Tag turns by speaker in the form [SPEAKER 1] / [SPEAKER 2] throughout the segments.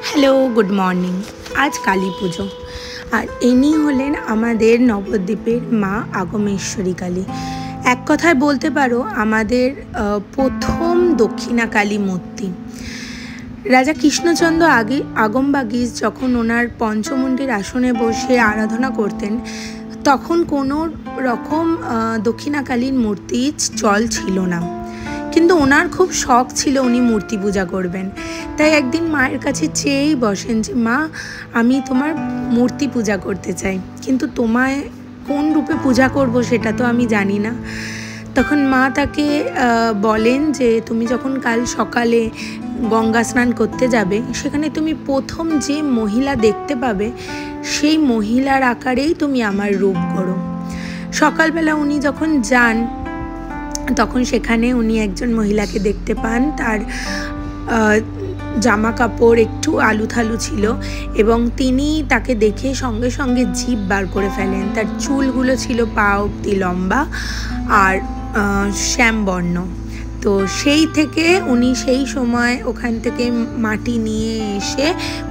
[SPEAKER 1] Hello, good morning. আজ কালী পুজো, আর ইনি হলেন আমাদের নবদ্বীপের মা আগমেশ্বরী কালী। এক কথায় বলতে পারো আমাদের প্রথম দক্ষিণা কালী মূর্তি। রাজা কৃষ্ণচন্দ্র আগমবাগীশ যখন ওনার পঞ্চমুণ্ডির আসনে বসে আরাধনা করতেন, তখন কোনো রকম দক্ষিণা কালীর মূর্তি চল ছিল না, কিন্তু ওনার খুব শখ ছিল উনি মূর্তি পূজা করবেন। তাই একদিন মায়ের কাছে চেয়েই বসেন যে মা, আমি তোমার মূর্তি পূজা করতে চাই, কিন্তু তোমায় কোন রূপে পূজা করব সেটা তো আমি জানি না। তখন মা তাকে বলেন যে তুমি যখন কাল সকালে গঙ্গা স্নান করতে যাবে, সেখানে তুমি প্রথম যে মহিলা দেখতে পাবে সেই মহিলার আকারেই তুমি আমার রূপ করো। সকালবেলা উনি যখন যান, তখন সেখানে উনি একজন মহিলাকে দেখতে পান। তার জামা কাপড় একটু আলুথালু ছিল এবং তিনি তাকে দেখে সঙ্গে সঙ্গে জিভ বার করে ফেলেন। তার চুলগুলো ছিল পা অবধি লম্বা আর শ্যামবর্ণ। তো সেই থেকে উনি সেই সময় ওখান থেকে মাটি নিয়ে এসে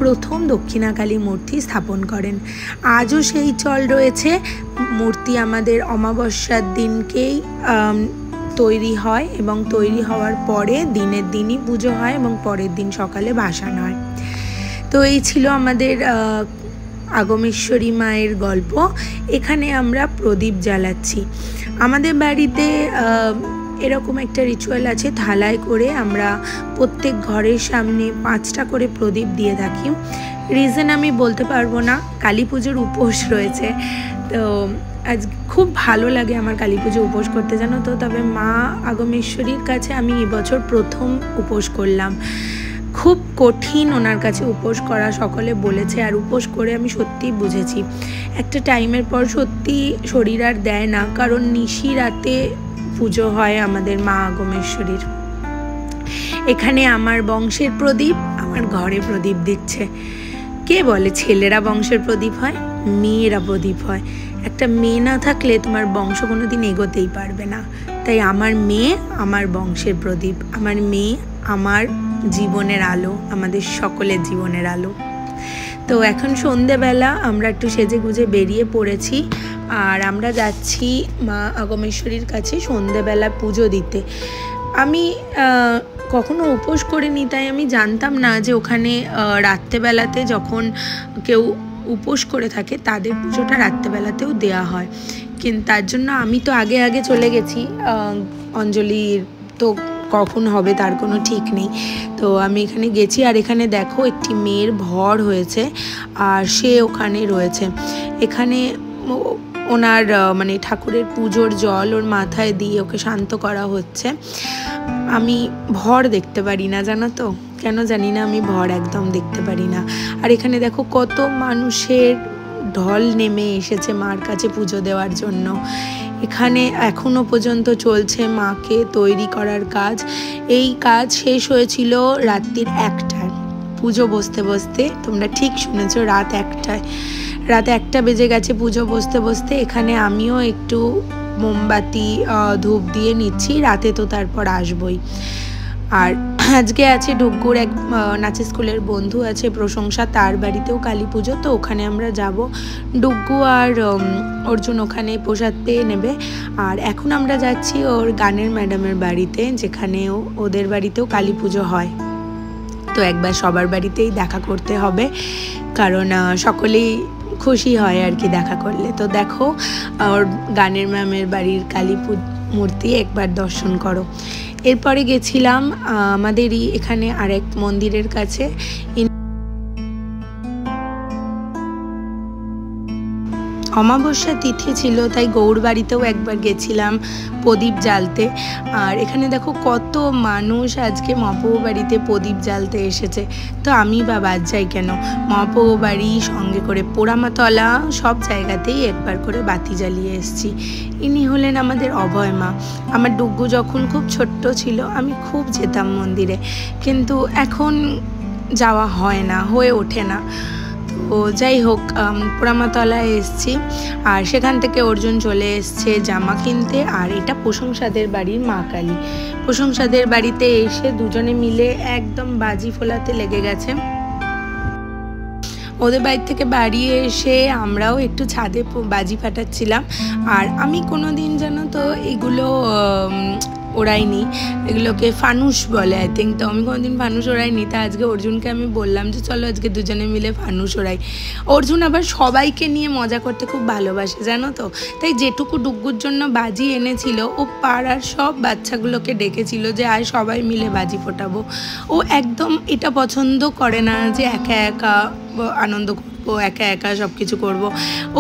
[SPEAKER 1] প্রথম দক্ষিণাকালী মূর্তি স্থাপন করেন। আজও সেই চল রয়েছে। মূর্তি আমাদের অমাবস্যার দিনকেই তৈরি হয় এবং তৈরি হওয়ার পরে দিনের দিনই পুজো হয় এবং পরের দিন সকালে ভাসান হয়। তো এই ছিল আমাদের আগমেশ্বরী মায়ের গল্প। এখানে আমরা প্রদীপ জ্বালাচ্ছি। আমাদের বাড়িতে এরকম একটা রিচুয়াল আছে, থালায় করে আমরা প্রত্যেক ঘরের সামনে 5টা করে প্রদীপ দিয়ে থাকি। রিজন আমি বলতে পারবো না, কালী পুজোর উপোস রয়েছে। তো আজ খুব ভালো লাগে আমার কালী পুজো উপোস করতে, জানো তো। তবে মা আগমেশ্বরীর কাছে আমি এবছর প্রথম উপোস করলাম। খুব কঠিন ওনার কাছে উপোস করা, সকলে বলেছে। আর উপোস করে আমি সত্যিই বুঝেছি একটা টাইমের পর সত্যি শরীর আর দেয় না, কারণ নিশি রাতে পুজো হয় আমাদের মা আগমেশ্বরীর। এখানে আমার বংশের প্রদীপ আমার ঘরে প্রদীপ দিচ্ছে। কে বলে ছেলেরা বংশের প্রদীপ হয়? মেয়েরা প্রদীপ হয়। একটা মেয়ে না থাকলে তোমার বংশ কোনোদিন এগোতেই পারবে না। তাই আমার মেয়ে আমার বংশের প্রদীপ, আমার মেয়ে আমার জীবনের আলো, আমাদের সকলের জীবনের আলো। তো এখন সন্ধেবেলা আমরা একটু সেজে গুজে বেরিয়ে পড়েছি, আর আমরা যাচ্ছি মা আগমেশ্বরীর কাছে সন্ধেবেলা পুজো দিতে। আমি কখনো উপোস করিনি, তাই আমি জানতাম না যে ওখানে রাত্রেবেলাতে যখন কেউ উপোস করে থাকে তাদের পুজোটা রাত্রেবেলাতেও দেয়া হয়। কিন্তু তার জন্য আমি তো আগে আগে চলে গেছি। অঞ্জলির তো কখন হবে তার কোনো ঠিক নেই। তো আমি এখানে গেছি, আর এখানে দেখো একটি মেয়ের ভর হয়েছে আর সে ওখানে রয়েছে। এখানে ওনার মানে ঠাকুরের পুজোর জল ওর মাথায় দিয়ে ওকে শান্ত করা হচ্ছে। আমি ভর দেখতে পারি না, জানো তো, কেন জানি না, আমি ভর একদম দেখতে পারি না। আর এখানে দেখো কত মানুষের ঢল নেমে এসেছে মার কাছে পুজো দেওয়ার জন্য। এখানে এখনো পর্যন্ত চলছে মাকে তৈরি করার কাজ। এই কাজ শেষ হয়েছিল রাত্রির 1টায়, পুজো বসতে বসতে। তোমরা ঠিক শুনেছো, রাত 1টায়। রাত 1টা বেজে গেছে পুজো বসতে বসতে। এখানে আমিও একটু মোমবাতি ধূপ দিয়ে নিচ্ছি, রাতে তো তারপর আসবই। আর আজকে আছে ডুগ্গুর এক নাচের স্কুলের বন্ধু আছে প্রশংসা, তার বাড়িতেও কালী পুজো। তো ওখানে আমরা যাব। ডুগ্গু আর অর্জুন ওখানে প্রসাদ পেয়ে নেবে। আর এখন আমরা যাচ্ছি ওর গানের ম্যাডামের বাড়িতে, যেখানে ওদের বাড়িতেও কালী পুজো হয়। তো একবার সবার বাড়িতেই দেখা করতে হবে, কারণ সকলেই খুশি হয় আর কি দেখা করলে। তো দেখো ওর গানের ম্যামের বাড়ির কালী মূর্তি একবার দর্শন করো। এরপরে গেছিলাম আমাদেরই এখানে আরেক মন্দিরের কাছে। অমাবস্যা তিথি ছিল, তাই গৌর বাড়িতেও একবার গেছিলাম প্রদীপ জ্বালতে। আর এখানে দেখো কত মানুষ আজকে মহাপ্রভু বাড়িতে প্রদীপ জ্বালতে এসেছে। তো আমি বা বাদ যাই কেন, মহাপ্রভু বাড়ি সঙ্গে করে পোড়ামাতলা সব জায়গাতেই একবার করে বাতি জ্বালিয়ে এসেছি। ইনি হলেন আমাদের অভয় মা। আমার ডুগ্গু যখন খুব ছোট্ট ছিল আমি খুব যেতাম মন্দিরে, কিন্তু এখন যাওয়া হয় না, হয়ে ওঠে না। তো যাই হোক, পোড়ামাতলায় এসছি, আর সেখান থেকে অর্জুন চলে এসছে জামা কিনতে। আর এটা প্রশংসাদের বাড়ির মা কালী। প্রশংসাদের বাড়িতে এসে দুজনে মিলে একদম বাজি ফোলাতে লেগে গেছে। ওদের বাড়ি থেকে বাড়িয়ে এসে আমরাও একটু ছাদে বাজি ফাটাচ্ছিলাম। আর আমি কোনো দিন জানো তো এগুলো ওড়াইনি, এগুলোকে ফানুস বলে আই থিঙ্ক। তো আমি কোনোদিন ফানুস ওড়াইনি, তা আজকে অর্জুনকে আমি বললাম যে চলো আজকে দুজনে মিলে ফানুস ওড়াই। অর্জুন আবার সবাইকে নিয়ে মজা করতে খুব ভালোবাসে জানো তো, তাই যেটুকু ডুগ্গুর জন্য বাজি এনেছিল ও পাড়ার সব বাচ্চাগুলোকে ডেকেছিল যে আয় সবাই মিলে বাজি ফোটাবো। ও একদম এটা পছন্দ করে না যে একা একা আনন্দ করবো, একা একা সব কিছু করবো।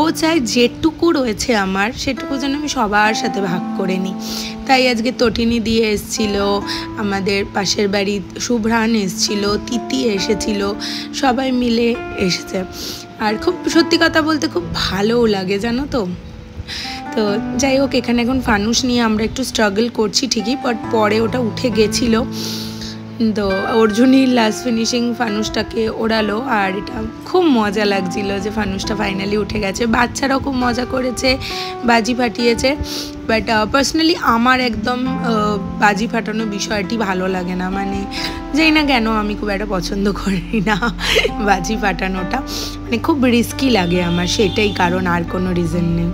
[SPEAKER 1] ও চায় যেটুকু রয়েছে আমার সেটুকু যেন আমি সবার সাথে ভাগ করে নিই। তাই আজকে তটিনী দিয়ে এসেছিল, আমাদের পাশের বাড়ি শুভ্রান এসেছিল, তিতি এসেছিল, সবাই মিলে এসেছে। আর খুব সত্যি কথা বলতে খুব ভালোও লাগে জানো তো। তো যাই হোক, এখানে এখন ফানুস নিয়ে আমরা একটু স্ট্রাগল করছি ঠিকই, বাট পরে ওটা উঠে গেছিলো। তো অর্জুনই লাস্ট ফিনিশিং ফানুসটাকে ওড়ালো, আর এটা খুব মজা লাগছিল যে ফানুসটা ফাইনালি উঠে গেছে। বাচ্চারাও খুব মজা করেছে, বাজি ফাটিয়েছে। বাট পার্সোনালি আমার একদম বাজি ফাটানো বিষয়টি ভালো লাগে না, মানে জানি না কেন আমি খুব একটা পছন্দ করি না বাজি ফাটানোটা, মানে খুব রিস্কি লাগে আমার, সেটাই কারণ, আর কোনো রিজন নেই।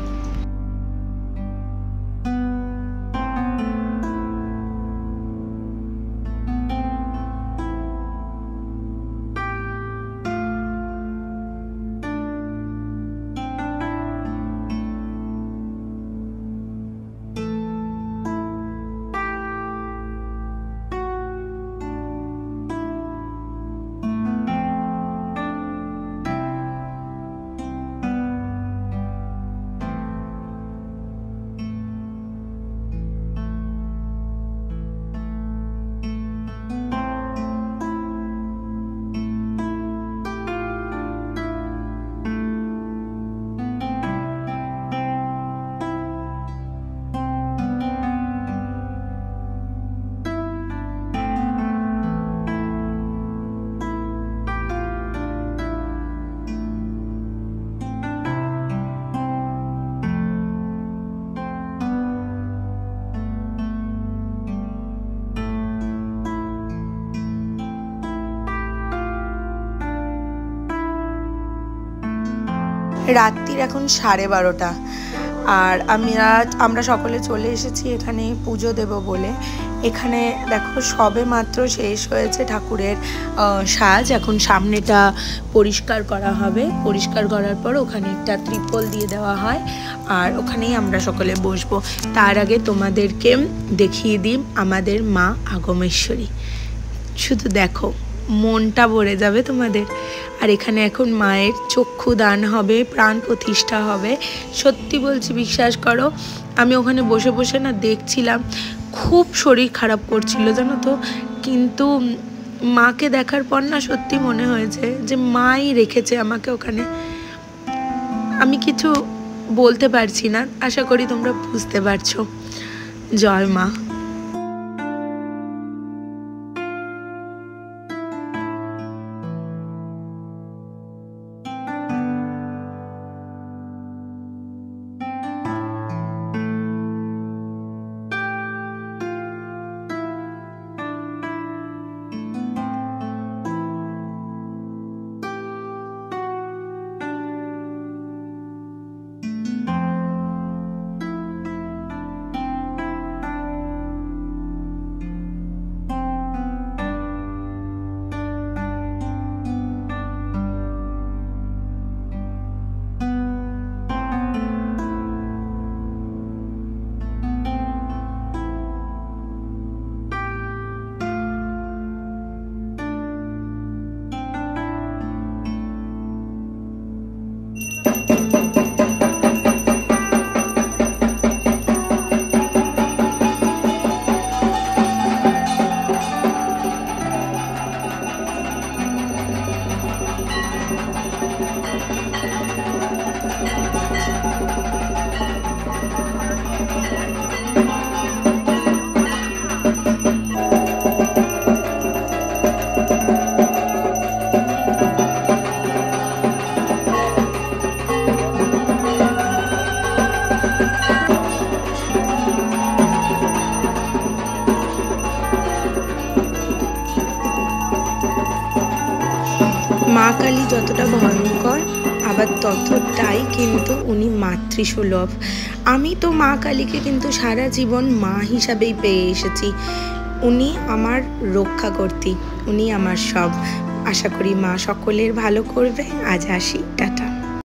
[SPEAKER 1] রাত্রির এখন 12:30, আর আমরা সকলে চলে এসেছি এখানে পুজো দেব বলে। এখানে দেখো সবে মাত্র শেষ হয়েছে ঠাকুরের সাজ, এখন সামনেটা পরিষ্কার করা হবে। পরিষ্কার করার পর ওখানে একটা ত্রিপল দিয়ে দেওয়া হয়, আর ওখানেই আমরা সকলে বসবো। তার আগে তোমাদেরকে দেখিয়ে দিই আমাদের মা আগমেশ্বরী, শুধু দেখো মনটা ভরে যাবে তোমাদের। আর এখানে এখন মায়ের চক্ষু দান হবে, প্রাণ প্রতিষ্ঠা হবে। সত্যি বলছি, বিশ্বাস করো, আমি ওখানে বসে বসে না দেখছিলাম, খুব শরীর খারাপ করছিল জানো তো, কিন্তু মাকে দেখার পর না সত্যি মনে হয়েছে যে মাই রেখেছে আমাকে ওখানে। আমি কিছু বলতে পারছি না, আশা করি তোমরা বুঝতে পারছো। জয় মা। মা কালী যতটা ভয়ঙ্কর আবার ততটাই কিন্তু উনি মাতৃসুলভ। আমি তো মা কালীকে কিন্তু সারা জীবন মা হিসাবেই পেয়ে এসেছি। উনি আমার রক্ষা কর্ত্রী, উনি আমার সব। আশা করি মা সকলের ভালো করবে। আজ আসি, টাটা।